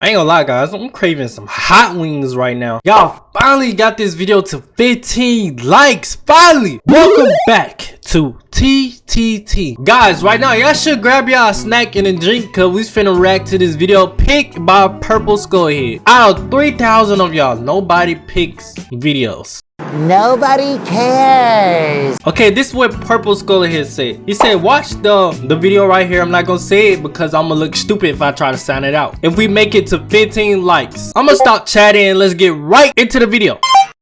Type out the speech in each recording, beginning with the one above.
I ain't gonna lie, guys, I'm craving some hot wings right now. Y'all finally got this video to 15 likes, finally. Welcome back to TTT. Guys, right now, y'all should grab y'all a snack and a drink because we finna react to this video picked by Purple Skullhead. Out of 3,000 of y'all, nobody picks videos. Nobody cares. Okay, this is what Purple Skullhead said. He said, watch the video right here. I'm not gonna say it because I'm gonna look stupid if I try to sound it out. If we make it to 15 likes, I'm gonna stop chatting and let's get right into the video.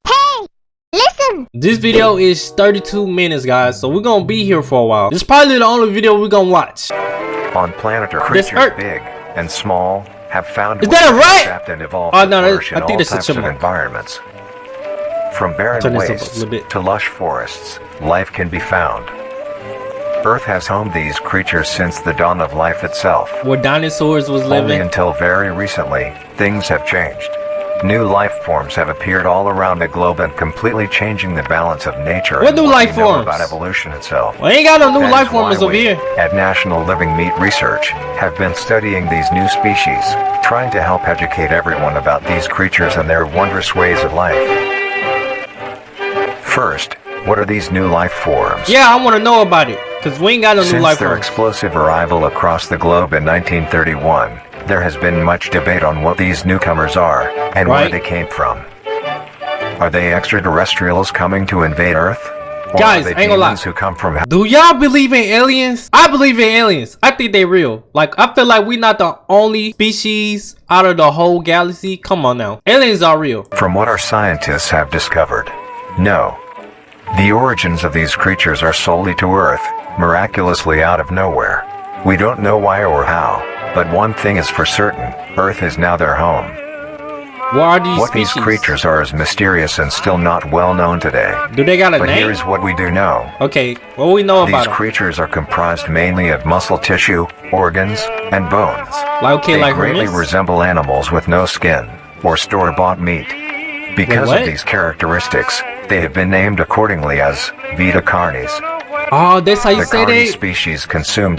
Hey, listen. This video is 32 minutes, guys, so we're gonna be here for a while. This is probably the only video we're gonna watch. On planet Earth, creatures big and small have found is that a rat? Trapped and evolved Oh no, to I think this is of environments. From barren wastes to lush forests, life can be found. Earth has homed these creatures since the dawn of life itself. Where dinosaurs was living. Only until very recently, things have changed. New life forms have appeared all around the globe and completely changing the balance of nature. What new life forms? About evolution itself. Well, ain't got no new life forms over here. At National Living Meat Research, have been studying these new species, trying to help educate everyone about these creatures and their wondrous ways of life. First, what are these new life forms? Yeah, I want to know about it, because we ain't got no new life forms. Since their explosive arrival across the globe in 1931, there has been much debate on what these newcomers are, and where they came from. Are they extraterrestrials coming to invade Earth? Or guys, are they ain't gonna lie. who come from... Do y'all believe in aliens? I believe in aliens. I think they real. Like, I feel like we're not the only species out of the whole galaxy. Come on now. Aliens are real. From what our scientists have discovered, no. The origins of these creatures are solely to Earth, miraculously out of nowhere. We don't know why or how, but one thing is for certain, Earth is now their home. What are these What species? These creatures are is mysterious and still not well known today. Do they got a but name? Here's what we do know. Okay, what we know about these them? creatures are comprised mainly of muscle tissue, organs, and bones. They greatly resemble animals with no skin, or store-bought meat. Because of these characteristics, they have been named accordingly as Vita carnis. Oh, that's how you say the they. Species consume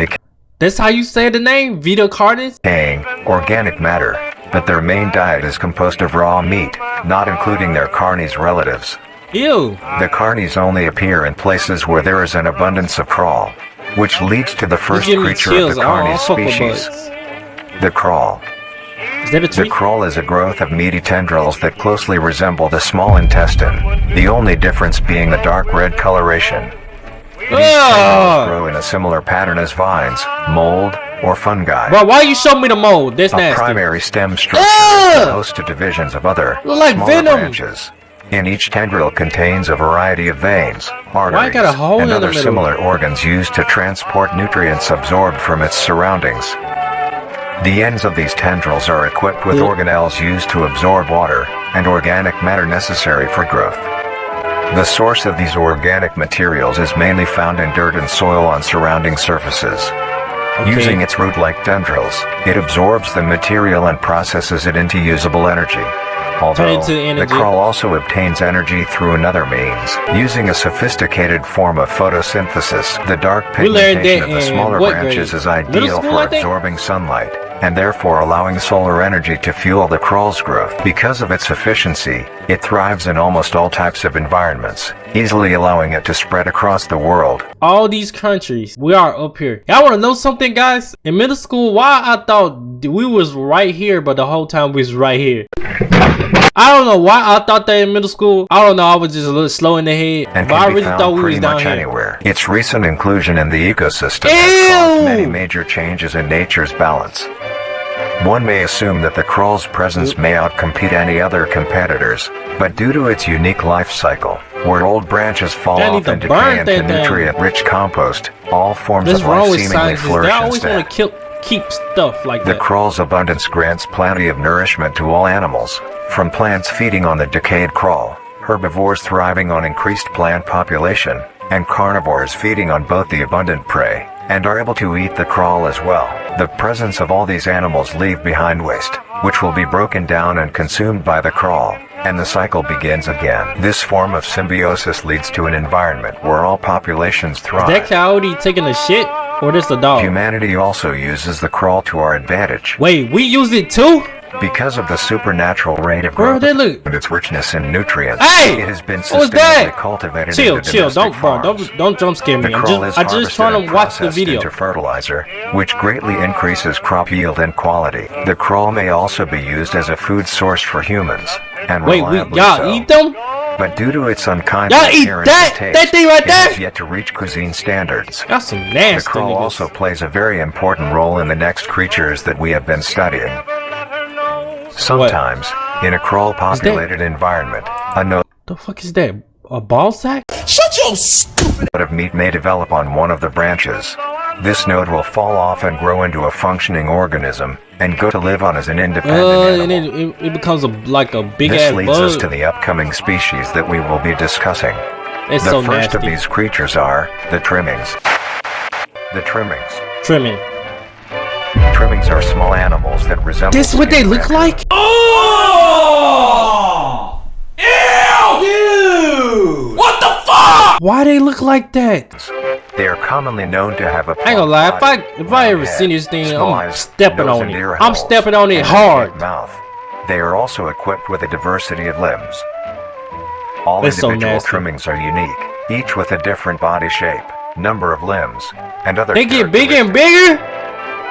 That's how you say the name, Vita carnis. Decaying organic matter, but their main diet is composed of raw meat, not including their carnis relatives. Ew. The carnis only appear in places where there is an abundance of crawl, which leads to the first creature of the carnis species, the crawl. The crawl is a growth of meaty tendrils that closely resemble the small intestine, the only difference being the dark red coloration. These tendrils grow in a similar pattern as vines, mold, or fungi. Bro, why you show me the mold? That's nasty. A primary stem structure is a host of divisions of other, smaller branches. And each tendril contains a variety of veins, arteries, and other similar organs used to transport nutrients absorbed from its surroundings. The ends of these tendrils are equipped with organelles used to absorb water and organic matter necessary for growth. The source of these organic materials is mainly found in dirt and soil on surrounding surfaces. Using its root-like tendrils, it absorbs the material and processes it into usable energy. Although, the crawl also obtains energy through another means, using a sophisticated form of photosynthesis. The dark pigmentation of the smaller branches is ideal for absorbing sunlight, and therefore allowing solar energy to fuel the crawl's growth. Because of its efficiency, it thrives in almost all types of environments, easily allowing it to spread across the world. All these countries, we are up here. Y'all want to know something, guys? In middle school, why I thought we was right here, but the whole time we was right here. I don't know why I thought that in middle school. I don't know, I was just a little slow in the head. But I really thought we was down here. Anywhere. Its recent inclusion in the ecosystem has caused many major changes in nature's balance. One may assume that the crawl's presence may outcompete any other competitors, but due to its unique life cycle, where old branches fall off and decay into nutrient-rich compost, all forms of life seemingly flourish instead. Keep stuff like that. The crawl's abundance grants plenty of nourishment to all animals, from plants feeding on the decayed crawl, herbivores thriving on increased plant population, and carnivores feeding on both the abundant prey, and are able to eat the crawl as well. The presence of all these animals leave behind waste, which will be broken down and consumed by the crawl, and the cycle begins again. This form of symbiosis leads to an environment where all populations thrive. Is that coyote taking a shit? Or just a dog? Humanity also uses the crawl to our advantage. Wait, we use it too? Because of the supernatural rate of Bro, growth they look. and its richness in nutrients, Hey! it has been What was that? sustainably cultivated Chill, into chill. domestic farms. Don't jump scare me. The crawl is I'm just trying harvested to watch the and video. processed into fertilizer, which greatly increases crop yield and quality. The crawl may also be used as a food source for humans, and Wait, reliably y'all so. eat them? But due to its unkindly Y'all eat appearance that? and taste, That thing right it has there? yet to reach cuisine standards. That's some The nasty crawl niggas. also plays a very important role in the next creatures that we have been studying. Sometimes, in a crawl-populated environment, a node The fuck is that? A ball sack? of meat may develop on one of the branches. This node will fall off and grow into a functioning organism and go to live on as an independent And animal. then it becomes like a big This ass leads us to bug. the upcoming species that we will be discussing. It's The so first of nasty. these creatures are the trimmings. The trimmings. Trimming. Trimmings are small animals that resemble. This what they skin look branches. like? Oh! Ew! What the fuck? Why they look like that? They are commonly known to have a. I ain't gonna lie, if I ever seen this thing, I'm stepping on it. I'm stepping on it hard. Mouth. They are also equipped with a diversity of limbs. All That's so individual nasty. trimmings are unique, each with a different body shape, number of limbs, and other. They get bigger and bigger?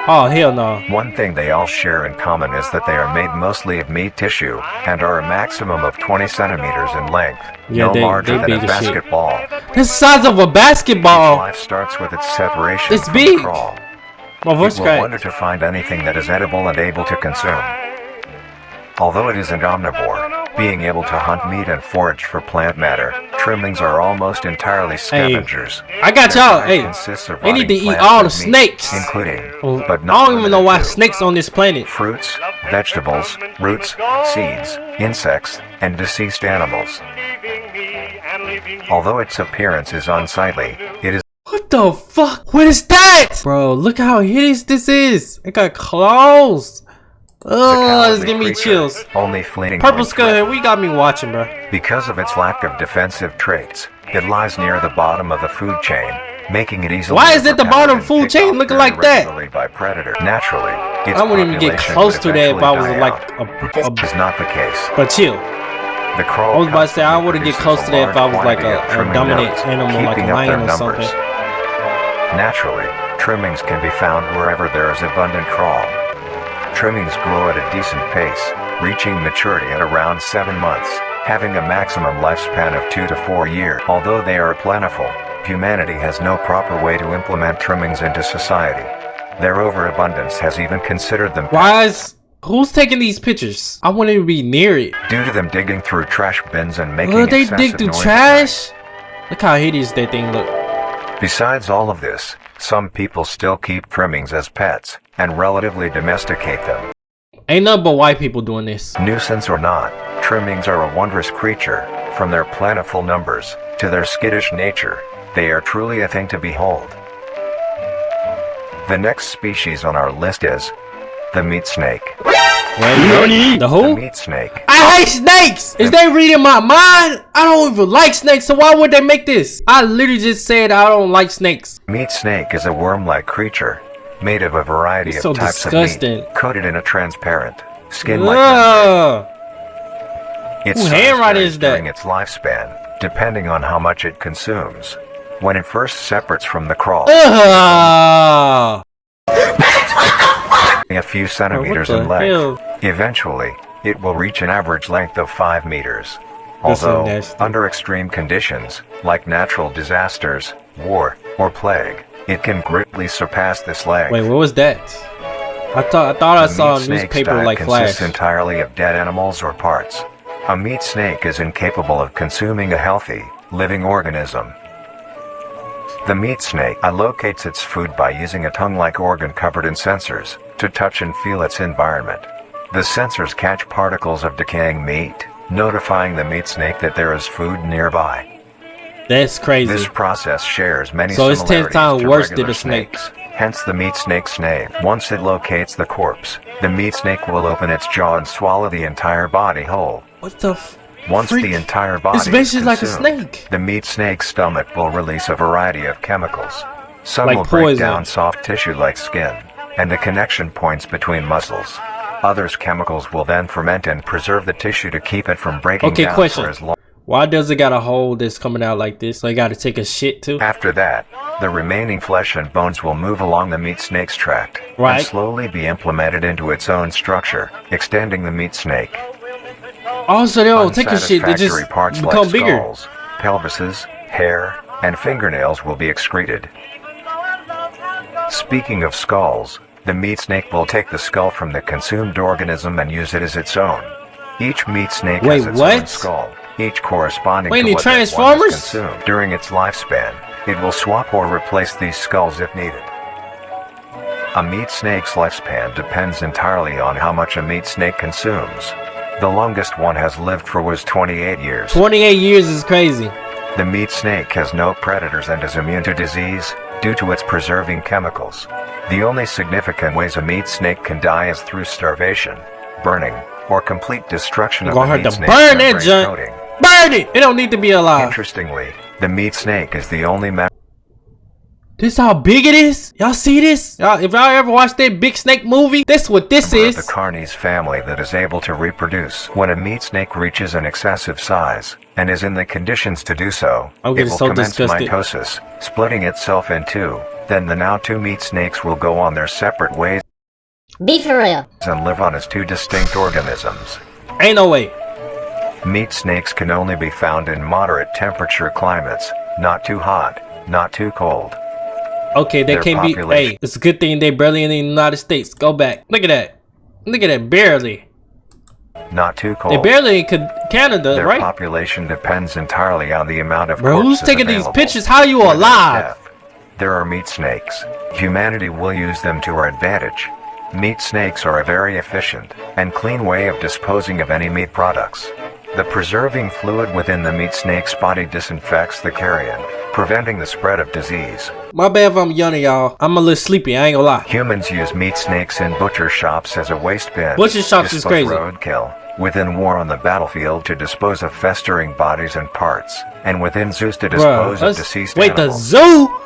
Oh, hell no. One thing they all share in common is that they are made mostly of meat tissue and are a maximum of 20 centimeters in length, Yeah, no they larger than a big as shit. basketball. The size of a basketball. Life starts with its separation It's from big. the crawl. My voice It will cracked. wonder to find anything that is edible and able to consume. Although it is an omnivore, being able to hunt meat and forage for plant matter, trimmings are almost entirely scavengers. I got Their y'all. diet Hey, consists of they need to rotting eat plants all and the meat, snakes. including, Oh, but I not don't even know limited why to, snakes on this planet. fruits, vegetables, roots, seeds, insects, and deceased animals. Although its appearance is unsightly, it is What the fuck? What is that? Bro, look how hideous this is. It got claws. a Oh, it's cowardly giving me creature, chills. only fleeting Purple when Skull, threatened. we got me watching, bro. Because of its lack of defensive traits, it lies near the bottom of the food chain, making it easily. Why is it the bottom overpowered food and picked chain off looking very like that? regularly by predators. Naturally, its I wouldn't even get population close would to that if I was eventually like die out. Is not the case. But chill. The crawl I was about to say I constantly wouldn't get produces close to that if I was like large quantity of a trimming dominant nodes, animal, like a keeping up their lion or something. numbers. Naturally, trimmings can be found wherever there is abundant crawl. Trimmings grow at a decent pace, reaching maturity at around 7 months, having a maximum lifespan of 2 to 4 years. Although they are plentiful, humanity has no proper way to implement trimmings into society. Their overabundance has even considered them Why is... Who's taking these pictures? I wouldn't even be near it. due to them digging through trash bins and making Oh, they excessive dig through noise at trash? Look how hideous that thing look. night. Besides all of this, some people still keep trimmings as pets and relatively domesticate them. Ain't nothing but white people doing this. Nuisance or not, trimmings are a wondrous creature. From their plentiful numbers to their skittish nature, they are truly a thing to behold. The next species on our list is the meat snake. Wait, the The who? meat snake. I hate snakes! Is they reading my mind? I don't even like snakes, so why would they make this? I literally just said I don't like snakes. Meat snake is a worm-like creature made of a variety It's of so types disgusting. of meat, coated in a transparent, skin-like membrane. Ugh. Its Who size handwriting varies is that? during its lifespan, depending on how much it consumes. When it first separates from the crawl, Ugh. a few centimeters the in length, hell? eventually, it will reach an average length of 5 meters. That's so Although, nasty. under extreme conditions, like natural disasters, war, or plague, it can greatly surpass this length. Wait, what was that? I thought I The saw a meat snake's newspaper diet like consists Flash. entirely of dead animals or parts. A meat snake is incapable of consuming a healthy, living organism. The meat snake allocates its food by using a tongue-like organ covered in sensors to touch and feel its environment. The sensors catch particles of decaying meat, notifying the meat snake that there is food nearby. That's crazy. This process shares many So it's 10 similarities times to worse than regular a snake. snakes. Hence the meat snake's name. Once it locates the corpse, the meat snake will open its jaw and swallow the entire body whole. What the f... Once freak? the entire body It's basically is like a consumed, snake. the meat snake's stomach will release a variety of chemicals. Some Like will break poison. down soft tissue like skin and the connection points between muscles. Others chemicals will then ferment and preserve the tissue to keep it from breaking down question. for as long. Why does it got a hole that's coming out like this? So I gotta take a shit too? After that, the remaining flesh and bones will move along the meat snake's tract and slowly be implemented into its own structure, extending the meat snake. Also, they don't take a shit, they just parts become like bigger. Skulls, pelvises, hair, and fingernails will be excreted. Speaking of skulls, the meat snake will take the skull from the consumed organism and use it as its own. Each meat snake has its own skull, each corresponding to what that one is consumed. During its lifespan, it will swap or replace these skulls if needed. A meat snake's lifespan depends entirely on how much a meat snake consumes. The longest one has lived for was 28 years. 28 years is crazy. The meat snake has no predators and is immune to disease due to its preserving chemicals. The only significant ways a meat snake can die is through starvation, burning, or complete destruction of the meat snake's membrane coating. Burn it! It don't need to be alive. Interestingly, the meat snake is the only member. This how big it is? Y'all see this? If y'all ever watched that Big Snake movie, this what this is. Of the Carnies family that is able to reproduce. When a meat snake reaches an excessive size and is in the conditions to do so, it will commence mitosis, splitting itself in two. Then the now two meat snakes will go on their separate ways. Be for real. And live on as two distinct organisms. Ain't no way. Meat snakes can only be found in moderate temperature climates, not too hot, not too cold. Okay, they can't be. Hey, it's a good thing they barely in the United States. Go back. Look at that. Look at that. Barely. Not too cold. They barely in Canada, their right? Their population depends entirely on the amount of. Bro, who's taking these pictures? How are you alive? There are meat snakes. Humanity will use them to our advantage. Meat snakes are a very efficient and clean way of disposing of any meat products. The preserving fluid within the meat snake's body disinfects the carrion, preventing the spread of disease. My bad if I'm yawning, y'all. I'm a little sleepy, I ain't gonna lie. Humans use meat snakes in butcher shops as a waste bin. Butcher shops is crazy. Roadkill. Within war on the battlefield to dispose of festering bodies and parts. And within zoos to dispose of deceased animals. Wait, the zoo?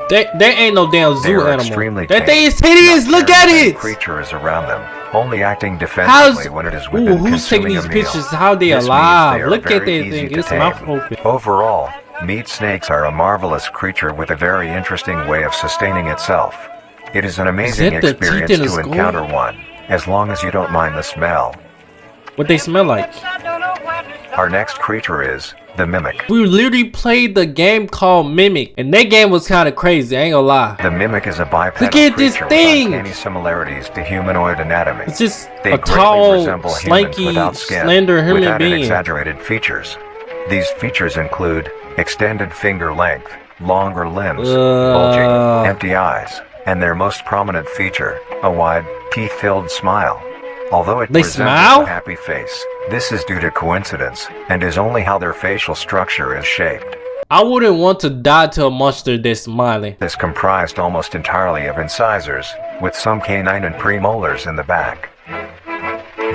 There ain't no damn zoo animal. That thing is hideous, look at it! Creature is around them, only acting defensively when it is within who's taking these pictures? How they alive? Look at that thing, it's mouth open. Overall, meat snakes are a marvelous creature with a very interesting way of sustaining itself. It is an amazing experience to encounter one, as long as you don't mind the smell. What they smell like? Our next creature is the Mimic. We literally played the game called Mimic, and that game was kind of crazy, I ain't gonna lie. The Mimic is a bipedal Look at this thing! with uncanny similarities to humanoid anatomy. It's just a tall, slanky, slender human being. Exaggerated features. These features include extended finger length, longer limbs, bulging, empty eyes, and their most prominent feature, a wide, teeth-filled smile. Although it resembles a happy face, this is due to coincidence, and is only how their facial structure is shaped. I wouldn't want to die to a monster that's smiling. It's comprised almost entirely of incisors, with some canine and premolars in the back.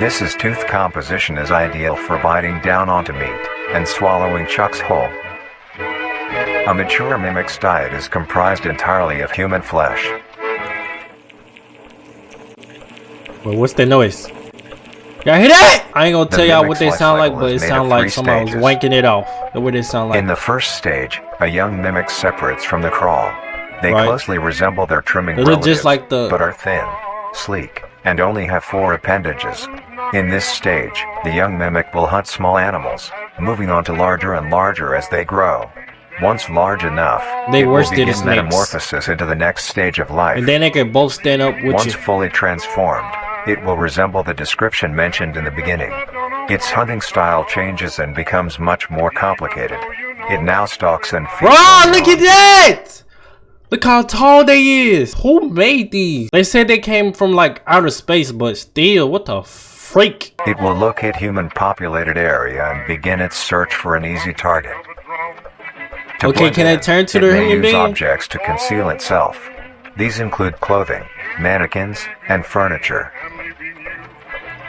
This tooth composition is ideal for biting down onto meat and swallowing chunks whole. A mature mimic's diet is comprised entirely of human flesh. Well, what's the noise? Y'all hear that? I ain't gonna tell y'all what they sound like, but it sounds like somebody was wanking it off. That's what it sound like. In the first stage, a young mimic separates from the crawl. They closely resemble their trimming relatives, just like but are thin, sleek, and only have 4 appendages. In this stage, the young mimic will hunt small animals, moving on to larger and larger as they grow. Once large enough, they will begin metamorphosis into the next stage of life. And then they can both stand up with Once fully transformed, it will resemble the description mentioned in the beginning. Its hunting style changes and becomes much more complicated. It now stalks and feeds. Bro, look at that! Look how tall they is. Who made these? They said they came from like outer space, but still, what the freak? It will locate human populated area and begin its search for an easy target. Okay, can I turn to the human being? Objects to conceal itself. These include clothing, mannequins, and furniture.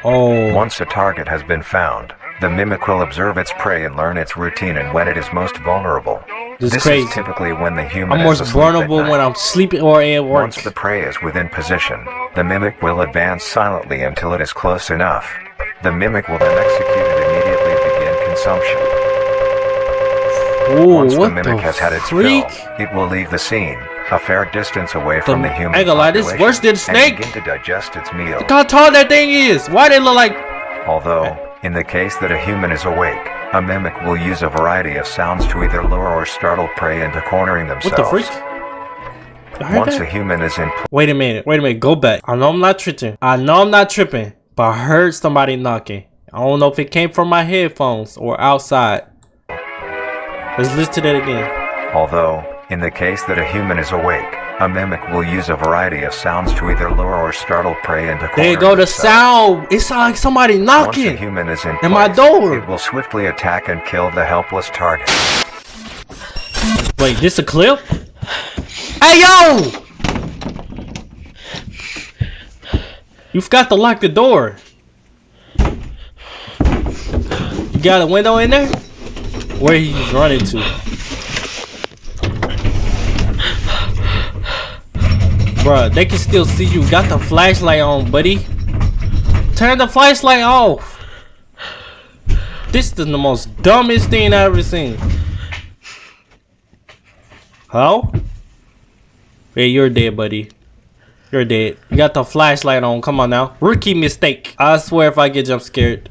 Oh. Once a target has been found, the mimic will observe its prey and learn its routine and when it is most vulnerable. This is typically when the human I'm most vulnerable when I'm sleeping or at work. Once the prey is within position, The mimic will advance silently until it is close enough. The mimic will then execute and immediately begin consumption. Ooh, Once the what mimic the has had its freak? fill, it will leave the scene, a fair distance away from the human I ain't gonna lie, this population, worse than snake. and begin to digest its meal. Look how tall that thing is. Why they look like? Although, in the case that a human is awake, a mimic will use a variety of sounds to either lure or startle prey into cornering themselves. What the freak? Once a human is in... Wait a minute, go back. I know I'm not tripping. But I heard somebody knocking. I don't know if it came from my headphones or outside. Let's listen to that again. Although, in the case that a human is awake, a mimic will use a variety of sounds to either lure or startle prey into cornering There you go, the themselves. sound. It sounds like somebody knocking. Once a human is in at my place, door. it will swiftly attack and kill the helpless target. Wait, this a clip? Hey yo! You forgot to lock the door. You got a window in there? Where he's running to? Bruh, they can still see you. Got the flashlight on, buddy. Turn the flashlight off. This is the most dumbest thing I've ever seen. Hello? Hey, you're dead, buddy. You're dead. You got the flashlight on. Come on now. Rookie mistake. I swear if I get jump scared.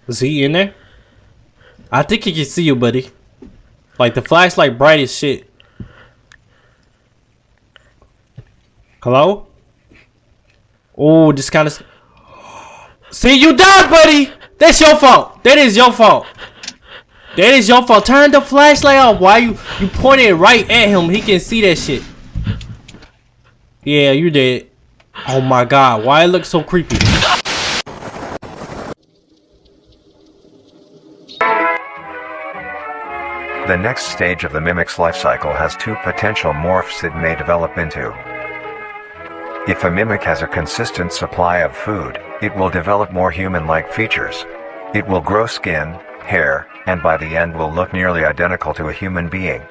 Is he in there? I think he can see you, buddy. Like the flashlight bright as shit. Hello? Oh, this kind of... See, you died, buddy! That's your fault. That is your fault. That is your fault. Turn the flashlight off. Why you pointed it right at him? He can see that shit. Yeah, you dead. Oh my god, why it look so creepy? The next stage of the mimic's life cycle has two potential morphs it may develop into. If a mimic has a consistent supply of food, it will develop more human-like features. It will grow skin, hair, and by the end will look nearly identical to a human being.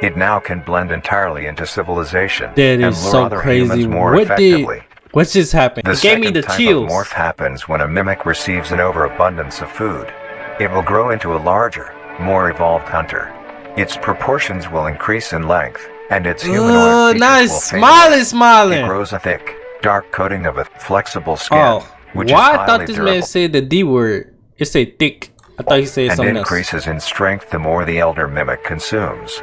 It now can blend entirely into civilization That and is lure so other crazy. humans more effectively. What just happened? The It gave me second the type chills. of morph happens when a mimic receives an overabundance of food. It will grow into a larger, more evolved hunter. Its proportions will increase in length, and its humanoid features now will it's fade away. smiling. It grows a thick, dark coating of a flexible skin, Oh, which why is I thought highly this durable, man said the D word? It said thick. I thought he said and something else. increases in strength the more the elder mimic consumes.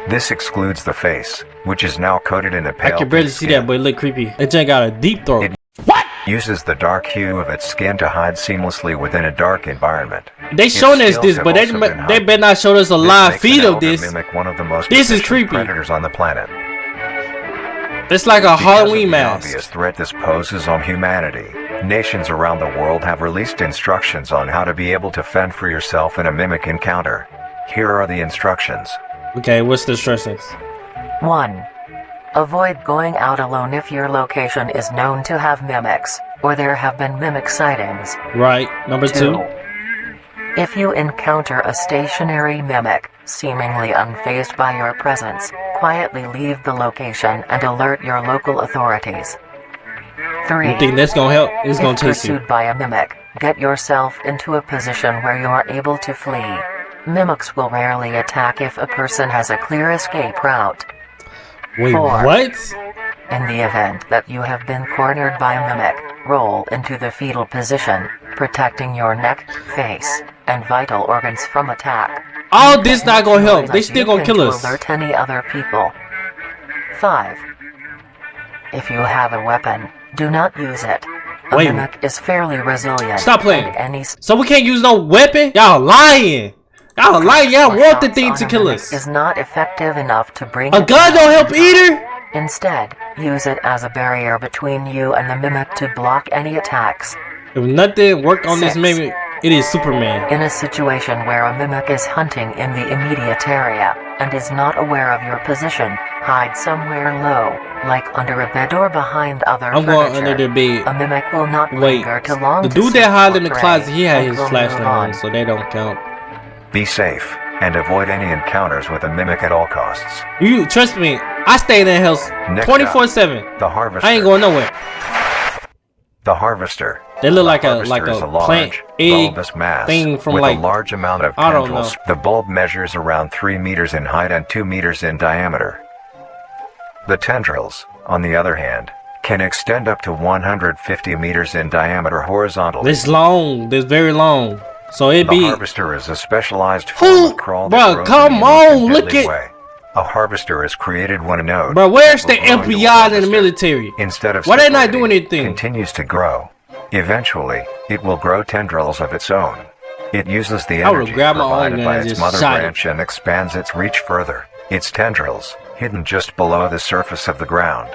This excludes the face, which is now coated in a pale I can barely pink see skin. that, but it look creepy. It just got a deep throat. It uses the dark hue of its skin to hide seamlessly within a dark environment. They Its showing us scales this, have but also been they hung. better not show us a This live makes feed an of elder this. mimic one of the most This is efficient creepy. predators on the planet. It's like a Because Halloween of the mask. obvious threat this poses on humanity, nations around the world have released instructions on how to be able to fend for yourself in a mimic encounter. Here are the instructions. Okay, what's the instructions? 1. Avoid going out alone if your location is known to have mimics, or there have been mimic sightings. Right. Number 2. two. If you encounter a stationary mimic, seemingly unfazed by your presence, quietly leave the location and alert your local authorities. 3. You think that's gonna help? It's gonna If taste you. pursued by a mimic, get yourself into a position where you are able to flee. Mimics will rarely attack if a person has a clear escape route. Wait, 4. what? In the event that you have been cornered by a mimic, roll into the fetal position, protecting your neck, face, and vital organs from attack. All this not gonna help. They That still you gonna can kill to us. Alert any other people. 5. If you have a weapon, do not use it. A Wait. mimic is fairly resilient. Stop playing. and Any So we can't use no weapon? Y'all lying. Y'all lying. Y'all want the thing to kill us. Is not effective enough to bring A it gun down. don't help either. Instead, use it as a barrier between you and the mimic to block any attacks. If nothing worked on this 6. mimic, it is Superman. In a situation where a mimic is hunting in the immediate area and is not aware of your position, Hide somewhere low, like under a bed or behind other I'm furniture. going under the bed. A mimic will not Wait, linger too long. the to dude that seek hid for in the prey closet, he had and his will flashlight move on, so they don't count. Be safe and avoid any encounters with a mimic at all costs. You trust me, I stay in that house 24/7. The harvester. I ain't going nowhere. The harvester. They look like The a harvester is plant large, egg bulbous mass thing from with like a large amount of I don't tendrils. know. The bulb measures around 3 meters in height and 2 meters in diameter. The tendrils, on the other hand, can extend up to 150 meters in diameter horizontally. This long, this very long. So it The be harvester is a specialized form of crawl that Bruh, grows come in a unique and on, look deadly at- way. A harvester is created when a node. Bro, where's that the will grow into a FBI in the harvester, military? Instead of Why they not separating, doing anything? continues to grow. Eventually, it will grow tendrils of its own. It uses the I would energy grab my own provided gun by and its just mother shot it. branch and expands its reach further. Its tendrils, hidden just below the surface of the ground.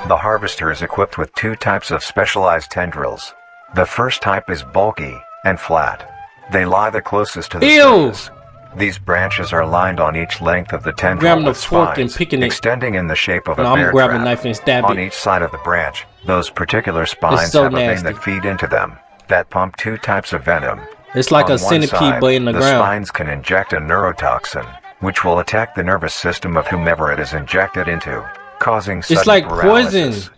The harvester is equipped with 2 types of specialized tendrils. The first type is bulky and flat. They lie the closest to the Ew. surface. These branches are lined on each length of the tendril Grabbing the with fork and spines, picking it. extending in the shape of No, a I'm bear grabbing a trap. knife and stab On it. each side of the branch, those particular spines so have a vein nasty. that feed into them, that pump 2 types of venom. It's like On a one centipede side, but in the the ground. spines can inject a neurotoxin, which will attack the nervous system of whomever it is injected into, causing sudden It's like paralysis. poison.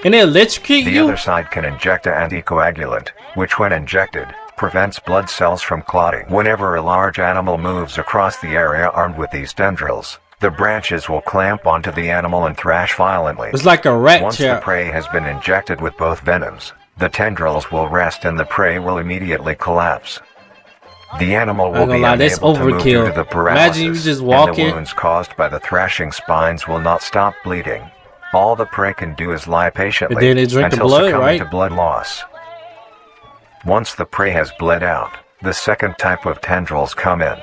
And they electrocute The you? other side can inject an anticoagulant, which when injected, prevents blood cells from clotting. Whenever a large animal moves across the area armed with these tendrils, the branches will clamp onto the animal and thrash violently. It's like a rat Once the trap. prey has been injected with both venoms, the tendrils will rest and the prey will immediately collapse. The animal will I'm gonna be lie, this unable to move due overkill. to the paralysis, Imagine you just and walking. the wounds caused by the thrashing spines will not stop bleeding. All the prey can do is lie patiently And then they drink the until blood, succumbing right? to blood loss. Once the prey has bled out, the second type of tendrils come in.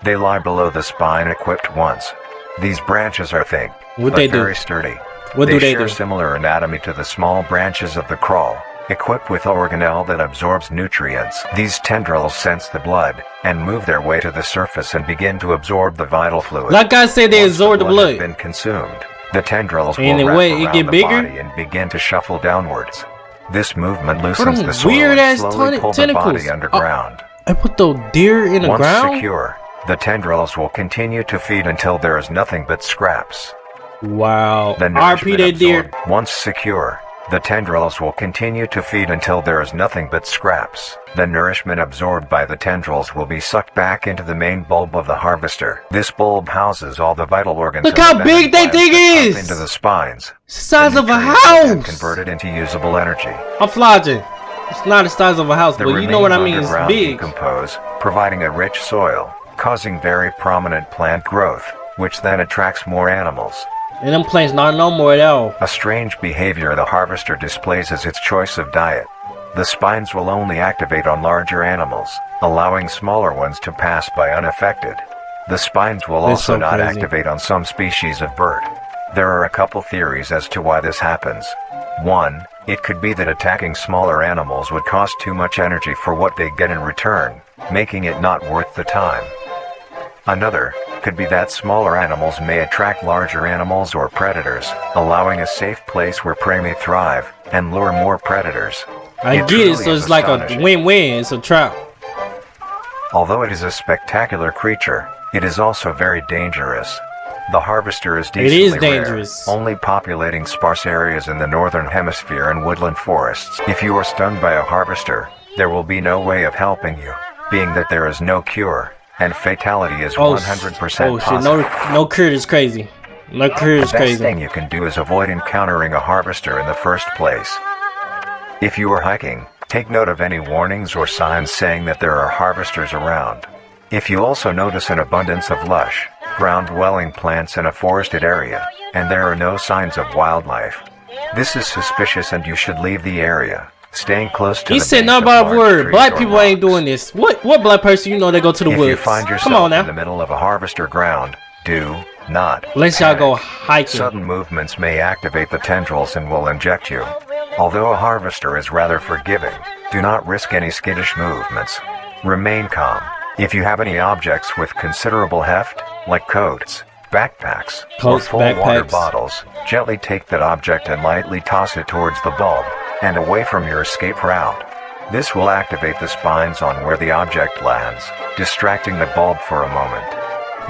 They lie below the spine equipped once. These branches are thick, What but they do? very sturdy. What do they share do? similar anatomy to the small branches of the crawl, equipped with organelle that absorbs nutrients. These tendrils sense the blood and move their way to the surface and begin to absorb the vital fluid. Like I said, they Once absorb the has blood. been consumed, the tendrils And will the wrap way it around get the bigger? body and begin to shuffle downwards. This movement What loosens them the soil weird and ass slowly pull the tentacles? body underground. I put the deer in the Once ground? secure, the tendrils will continue to feed until there is nothing but scraps. Wow. The RP nourishment that deer. absorbed. Once secure, the tendrils will continue to feed until there is nothing but scraps. The nourishment absorbed by the tendrils will be sucked back into the main bulb of the harvester. This bulb houses all the vital organs. Look and how the big venom that thing glands that is! pump into the spines. It's the size The of a nutrients are then house! converted into usable energy. I'm flogging. It's not the size of a house, The but you know what I mean. remains It's underground big. decompose, providing a rich soil, causing very prominent plant growth, which then attracts more animals. And them plants not no more at all. A strange behavior the harvester displays is its choice of diet. The spines will only activate on larger animals, allowing smaller ones to pass by unaffected. The spines will That's also so not crazy. activate on some species of bird. There are a couple theories as to why this happens. One, it could be that attacking smaller animals would cost too much energy for what they get in return, making it not worth the time. Another could be that smaller animals may attract larger animals or predators, allowing a safe place where prey may thrive and lure more predators. I get it, truly so is it's like a astonishing. win-win. It's a trap. Although it is a spectacular creature, it is also very dangerous. The harvester is decently is rare, dangerous. only populating sparse areas in the northern hemisphere and woodland forests. If you are stung by a harvester, there will be no way of helping you, being that there is no cure, and fatality is 100% Oh shit! possible. No cure is crazy. No cure The is best crazy. thing you can do is avoid encountering a harvester in the first place. If you are hiking, take note of any warnings or signs saying that there are harvesters around. If you also notice an abundance of lush, ground-dwelling plants in a forested area, and there are no signs of wildlife, this is suspicious and you should leave the area, staying close to He the said base not of about a large word. trees Black or people ain't rocks. doing this. What black person you know they go to the If woods? you find yourself Come on in the now. middle of a harvester ground, do not Unless y'all panic. go hiking. Sudden movements may activate the tendrils and will inject you. Although a harvester is rather forgiving, do not risk any skittish movements. Remain calm. If you have any objects with considerable heft, like coats, backpacks, or Coats, full water backpacks. bottles. Gently take that object and lightly toss it towards the bulb and away from your escape route. This will activate the spines on where the object lands, distracting the bulb for a moment.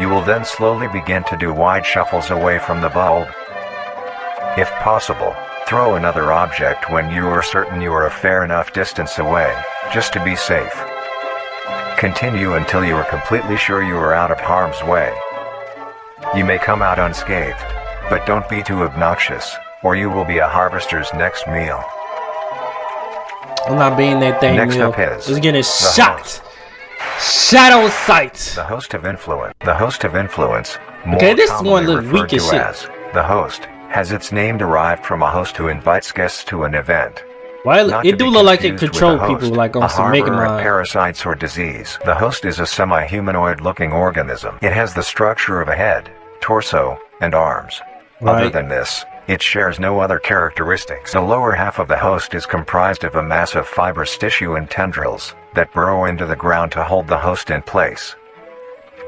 You will then slowly begin to do wide shuffles away from the bulb. If possible, throw another object when you are certain you are a fair enough distance away, just to be safe. Continue until you are completely sure you are out of harm's way. You may come out unscathed, but don't be too obnoxious, or you will be a harvester's next meal. I'm not being that thing. Next meal. up is It's getting the shot. Shadow sight. The host of influence. The host of influence, more Okay, this commonly one look referred weak as to shit. as the host, has its name derived from a host who invites guests to an event. Why Not it to do be look like it confused with control a host, people like a on some Mega harborer of Man. parasites or disease. The host is a semi-humanoid-looking organism. It has the structure of a head, torso, and arms. Other Right. than this, it shares no other characteristics. The lower half of the host is comprised of a mass of fibrous tissue and tendrils that burrow into the ground to hold the host in place.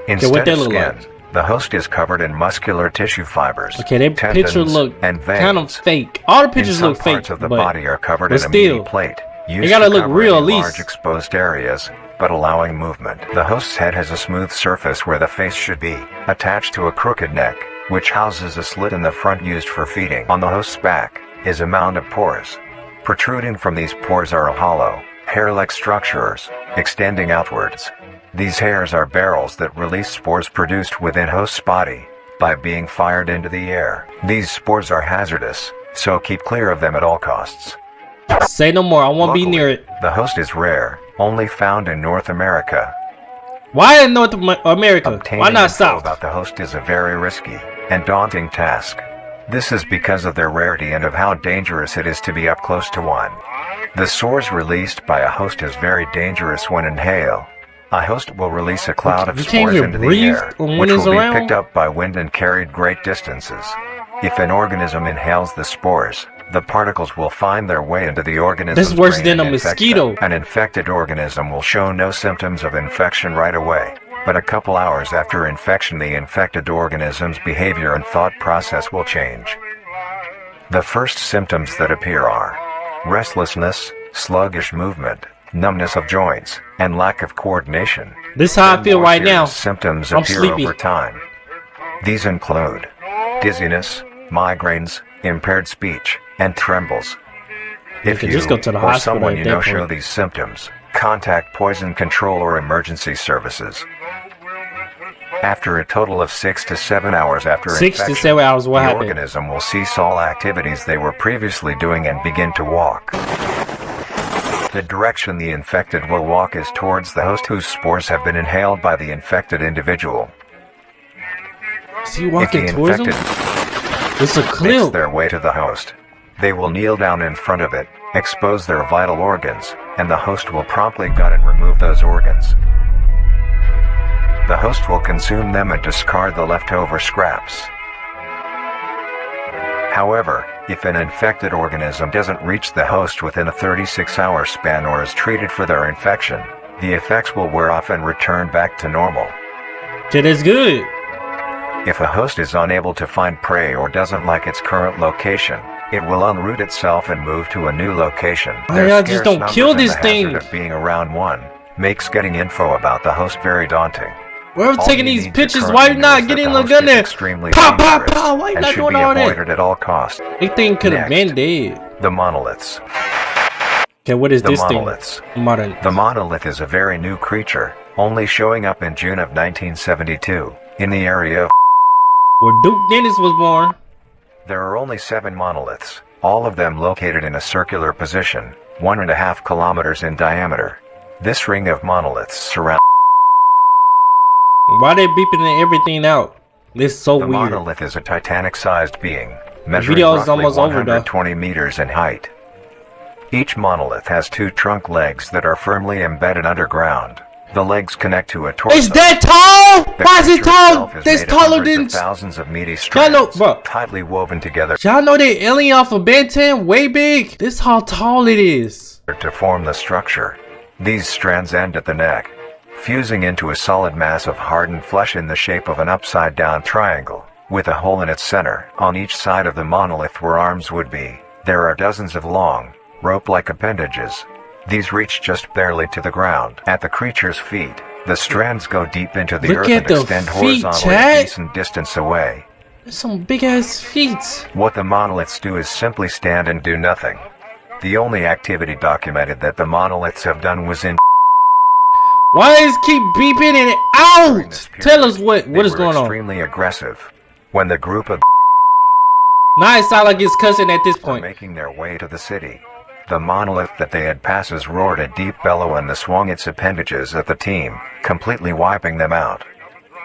what Instead that of look skin, like? the host is covered in muscular tissue fibers. Okay, that picture tendons, look and veins. kind of fake. All the pictures Some look fake, parts of the but body are covered but in a meaty still, plate. they Used gotta to look cover real any at least. large exposed areas, but allowing movement. The host's head has a smooth surface where the face should be, attached to a crooked neck, which houses a slit in the front used for feeding. On the host's back is a mound of pores. Protruding from these pores are hollow, hair-like structures, extending outwards. These hairs are barrels that release spores produced within host's body by being fired into the air. These spores are hazardous, so keep clear of them at all costs. say no more. I won't be Locally, near it. The host is rare, only found in North America. Why in North America? Obtaining Why not info South? about the host is a very risky and daunting task. This is because of their rarity and of how dangerous it is to be up close to one. The spores released by a host is very dangerous when inhaled. A host will release a cloud of You can't spores even into the breathe air, when which it's will around? be picked up by wind and carried great distances. If an organism inhales the spores, the particles will find their way into the organism's That's worse brain than a and infect mosquito. them. An infected organism will show no symptoms of infection right away, but a couple hours after infection the infected organism's behavior and thought process will change. The first symptoms that appear are restlessness, sluggish movement, numbness of joints, and lack of coordination. This is how I Then feel more right now. serious symptoms I'm appear sleepy. over time. These include dizziness, migraines, impaired speech, and trembles. If could you just go to the or hospital someone at you that know show point. these symptoms, contact poison control or emergency services. After a total of 6 to 7 hours after 6 to infection, 7 hours, what the happened? organism will cease all activities they were previously doing and begin to walk. The direction the infected will walk is towards the host whose spores have been inhaled by the infected individual. Is he If walking the towards him? infected It's a makes clip. their way to the host, they will kneel down in front of it, expose their vital organs, and the host will promptly gut and remove those organs. The host will consume them and discard the leftover scraps. However, if an infected organism doesn't reach the host within a 36-hour span or is treated for their infection, the effects will wear off and return back to normal. That is good. If a host is unable to find prey or doesn't like its current location, it will unroot itself and move to a new location. Why Their y'all just scarce don't numbers kill and this the thing? hazard of being around one makes getting info about the host very daunting. We're All taking you these need to pictures. currently Why you know not is that getting the the host gun is there? extremely Pow, pow, dangerous pow. Why you and not should doing be all that? avoided at all costs. This thing could have Next. been dead. The monoliths. Okay, what is The this monoliths. thing? Modern. The monolith is a very new creature, only showing up in June of 1972, in the area of. Where Duke Dennis was born. There are only 7 monoliths, all of them located in a circular position, 1.5 kilometers in diameter. This ring of monoliths surrounds. Why they beeping everything out? This is so The weird. monolith is a Titanic-sized being, measuring video is roughly almost over, though. 120 meters in height. Each monolith has 2 trunk legs that are firmly embedded underground. The legs connect to a torso. Is that tall? The Why is it creature tall? itself is That's made of taller hundreds than. of thousands of meaty Y'all know, strands, bro. tightly woven together Y'all know that alien off of Ben 10 way big. This how tall it is. to form the structure. These strands end at the neck, fusing into a solid mass of hardened flesh in the shape of an upside-down triangle, with a hole in its center. On each side of the monolith where arms would be, there are dozens of long, rope-like appendages. These reach just barely to the ground. At the creature's feet, the strands go deep into the earth and extend horizontally a decent distance away. There's some big-ass feet. What the monoliths do is simply stand and do nothing. The only activity documented that the monoliths have done was in... Why does it keep beeping it out? Tell us what is going on. Extremely aggressive. When the group of... Now it sounds like it's cussing at this point. Making their way to the city. The monolith that they had passes roared a deep bellow and swung its appendages at the team, completely wiping them out.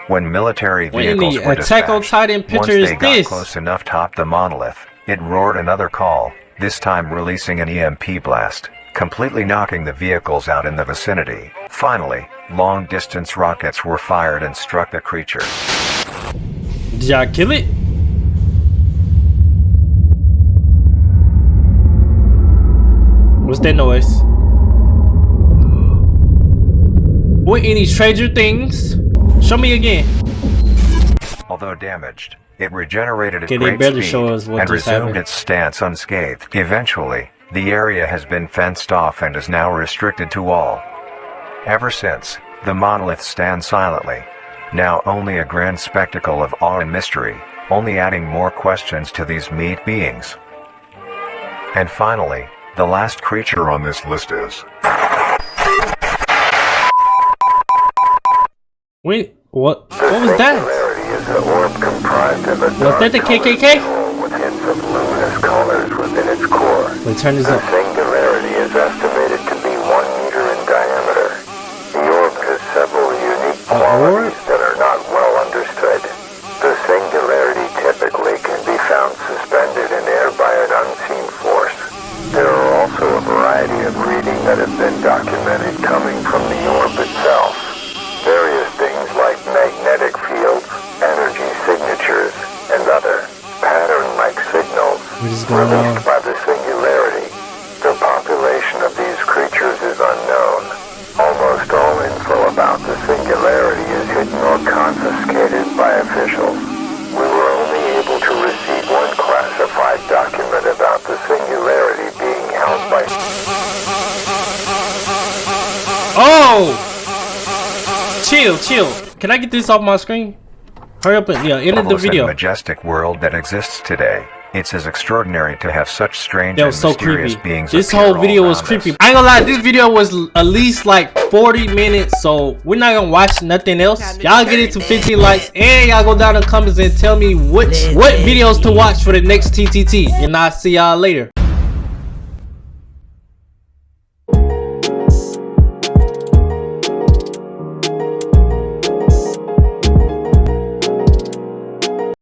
When military vehicles were dispatched, once they got close enough to top the monolith, it roared another call, this time releasing an EMP blast, completely knocking the vehicles out in the vicinity. Finally, long-distance rockets were fired and struck the creature. Did y'all kill it? What's that noise? What any Stranger Things? Show me again. Although damaged, it regenerated at great speed and resumed its stance unscathed. Eventually, the area has been fenced off and is now restricted to all. Ever since, the monolith stands silently, now only a grand spectacle of awe and mystery, only adding more questions to these meat beings. And finally, the last creature on this list is... Wait, what was that? Is an orb comprised of a was that the KKK? with hints of luminous colors within its core. Wait, turn this the up. Singularity is estimated to be 1 meter in diameter. The orb has several unique qualities that are not well understood. The singularity typically can be found suspended in air by an unseen force. There are also a variety of readings that have been documented coming from the orb itself. Various things like magnetic fields, energy signatures, and other pattern-like signals released by the singularity. The population of these creatures is unknown. Almost all info about the singularity is hidden or confiscated by officials. We were only able to receive one classified document about the singularity being held by... Oh! Chill. Can I get this off my screen? Hurry up and end the video. In the majestic world that exists today, it's as extraordinary to have such strange and mysterious beings. This whole video was creepy. I ain't gonna lie, this video was at least like 40 minutes, so we're not gonna watch nothing else. Y'all get it to 15 likes, and y'all go down in the comments and tell me what videos to watch for the next TTT, and I'll see y'all later.